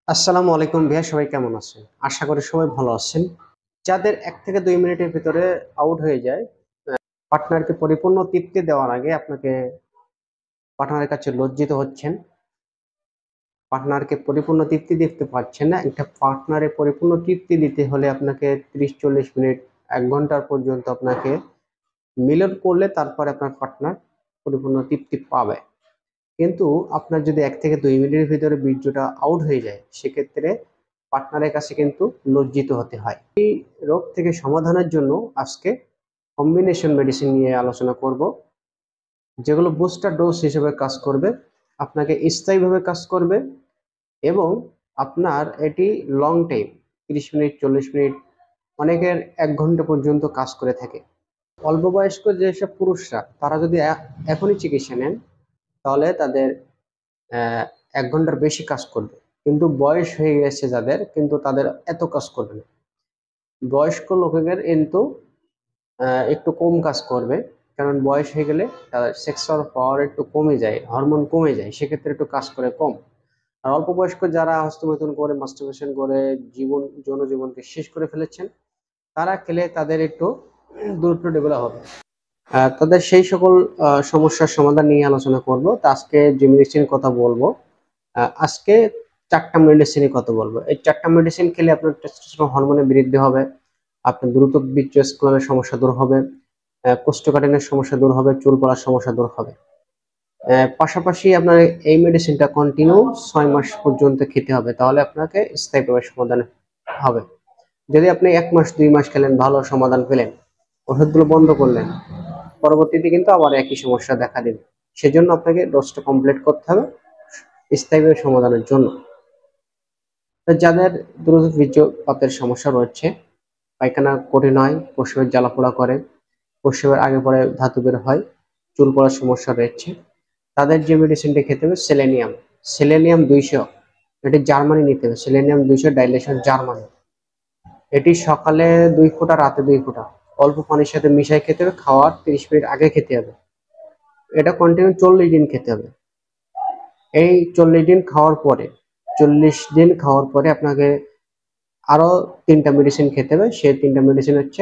আসসালামু আলাইকুম ভাইয়া, সবাই কেমন আছেন? আশা করি সবাই ভালো আছেন। যাদের ১ থেকে ২ মিনিটের ভিতরে আউট হয়ে যায়, পার্টনারকে পরিপূর্ণ তৃপ্তি দেওয়ার আগে আপনাকে পার্টনারের কাছে লজ্জিত হচ্ছেন। পার্টনারকে পরিপূর্ণ তৃপ্তি দিতে পারছেন না। একটা পার্টনারে পরিপূর্ণ তৃপ্তি দিতে হলে আপনাকে ৩০-৪০ মিনিট ১ ঘন্টা পর্যন্ত আপনাকে মিলন করলে তারপরে আপনার পার্টনার পরিপূর্ণ তৃপ্তি পাবে। কিন্তু আপনার যদি ১ থেকে ২ মিনিটের ভিতরে বীর্যটা আউট হয়ে যায়, সেক্ষেত্রে পার্টনারের কাছে কিন্তু লজ্জিত হতে হয়। এই রোগ থেকে সমাধানের জন্য আজকে কম্বিনেশন মেডিসিন নিয়ে আলোচনা করব, যেগুলো বুস্টার ডোজ হিসেবে কাজ করবে, আপনাকে স্থায়ীভাবে কাজ করবে এবং আপনার এটি লং টাইম ৩০ মিনিট, ৪০ মিনিট, অনেকের ১ ঘন্টা পর্যন্ত কাজ করে থাকে। অল্প বয়স্ক যেসব পুরুষরা তারা যদি এখনই চিকিৎসা নেন, তাহলে তাদের ১ ঘন্টার বেশি কাজ করবে। কিন্তু বয়স হয়ে গেছে যাদের, কিন্তু তাদের এত কাজ করবে না। বয়স্ক লোকেদের কিন্তু একটু কম কাজ করবে, কারণ বয়স হয়ে গেলে তাদের সেক্সুয়াল পাওয়ার একটু কমে যায়, হরমোন কমে যায়, সেক্ষেত্রে একটু কাজ করে কম। আর অল্প বয়স্ক যারা হস্তমৈথুন করে, মাস্টারবেশন করে যৌন জীবনকে শেষ করে ফেলেছেন, তারা খেলে তাদের একটু দ্রুত ডেভেলপ হবে। তাদের সেই সকল সমস্যার সমাধান নিয়ে আলোচনা করব। তো আজকে যে মেডিসিনের কথা বলবো, আজকে ৪টা মেডিসিনের কথা বলবো। এই ৪টা মেডিসিন খেলে আপনার টেস্টোস্টেরন হরমোনের বৃদ্ধি হবে, আপনার দ্রুত বীর্যস্খলনের সমস্যা দূর হবে, কোষ্ঠকাঠিন্যের সমস্যা দূর হবে, চুল পড়ার সমস্যা দূর হবে। পাশাপাশি আপনার এই মেডিসিনটা কন্টিনিউ ৬ মাস পর্যন্ত খেতে হবে, তাহলে আপনাকে স্থায়ীভাবে সমাধান হবে। যদি আপনি ১ মাস ২ মাস খেলেন, ভালো সমাধান পেলেন, ওষুধগুলো বন্ধ করলেন, পরবর্তীতে কিন্তু আবার একই সমস্যা দেখা দেবে। সেজন্য আপনাকে ডোজটা কমপ্লিট করতে হবে স্থায়ীভাবে সমাধানের জন্য। যাদের দ্রুত বীর্যপাতের সমস্যা রয়েছে, পায়খানা কঠিন হয়, প্রস্রাবের জ্বালাপোড়া করে, প্রস্রাবের আগে পরে ধাতু বের হয়, চুল পড়ার সমস্যা রয়েছে, তাদের যে মেডিসিনটা খেতে হবে সেলেনিয়াম। সেলেনিয়াম ২০০, এটি জার্মানি নিতে হবে। Selenium ২০০ dilation Germany. এটি সকালে ২ ফোঁটা, রাতে ২ ফোঁটা অল্প পানির সাথে মিশিয়ে খেতে হবে। খাওয়ার ৩০ মিনিট আগে খেতে হবে। এটা কন্টিনিউ ৪০ দিন খেতে হবে। এই ৪০ দিন খাওয়ার পরে, ৪০ দিন খাওয়ার পরে আপনাকে আরো ৩টা মেডিসিন খেতে হবে। সেই ৩টা মেডিসিন হচ্ছে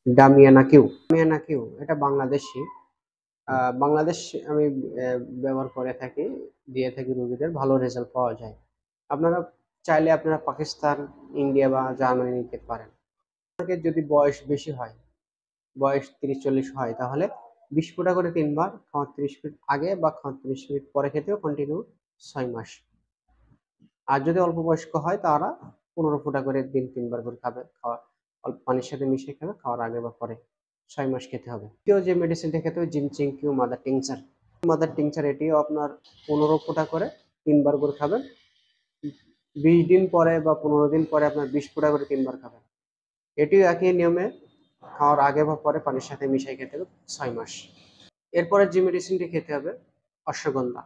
ডামিয়ানা কিউ। ডামিয়ানা কিউ এটা বাংলাদেশি। বাংলাদেশ আমি ব্যবহার করে থাকি, দিয়ে থাকি রোগীদের, ভালো রেজাল্ট পাওয়া যায়। আপনারা চাইলে আপনারা পাকিস্তান, ইন্ডিয়া বা জার্মানি নিতে পারেন। আপনাকে যদি বয়স বেশি হয়, বয়স ৩০-৪০ হয়, তাহলে ২০ ফোঁটা করে ৩ বার, খাওয়ার ৩০ মিনিট আগে বা খাওয়ার ৩০ মিনিট পরে খেতে হবে, কন্টিনিউ ৬ মাস। আর যদি অল্প বয়স্ক হয়, তারা ১৫ ফোঁটা করে দিন ৩ বার করে খাবে। অল্প পানির সাথে মিশিয়ে খাবে, খাওয়ার আগে বা পরে ৬ মাস খেতে হবে। দ্বিতীয় যে মেডিসিনটা খেতে হবে ginseng Q mother tincture. Mother tincture এটিও আপনার ১৫ ফোঁটা করে ৩ বার করে খাবেন। ২০ দিন পরে বা ১৫ দিন পরে আপনার ২০ ফোঁটা করে ৩ বার খাবেন। এটিও একই নিয়মে খাওয়ার আগে বা পরে পানির সাথে মিশিয়ে খেতে হবে ৬ মাস। এরপরে যে মেডিসিনটি খেতে হবে অশ্বগন্ধা।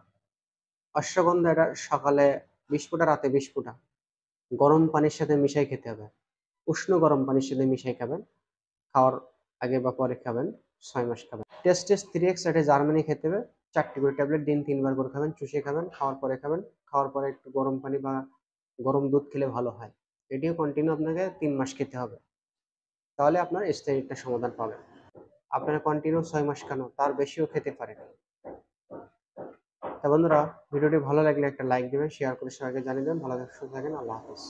অশ্বগন্ধা এটা সকালে ২০ ফোঁটা, রাতে ২০ ফোঁটা গরম পানির সাথে মিশিয়ে খেতে হবে। উষ্ণ গরম পানির সাথে মিশিয়ে খাবেন। খাওয়ার আগে বা পরে খাবেন, ৬ মাস খাবেন। টেস্টেস 3x এটা জার্মানি খেতে হবে। ৪টি করে ট্যাবলেট দিন ৩ বার করে খাবেন, চুষে খাবেন, খাওয়ার পরে খাবেন। খাওয়ার পরে একটু গরম পানি বা গরম দুধ খেলে ভালো হয়। এটিও কন্টিনিউ আপনাকে ৩ মাস খেতে হবে। তাহলে আপনার স্থায়ী একটা সমাধান পাবেন। আপনারা কন্টিনিউ ৬ মাস কেন, তার বেশিও খেতে পারেন। তা বন্ধুরা, ভিডিওটি ভালো লাগলে একটা লাইক দিবেন, শেয়ার করে সবাইকে জানিয়ে দেবেন। ভালো থাকেন, সুস্থ থাকেন। আল্লাহ হাফেজ।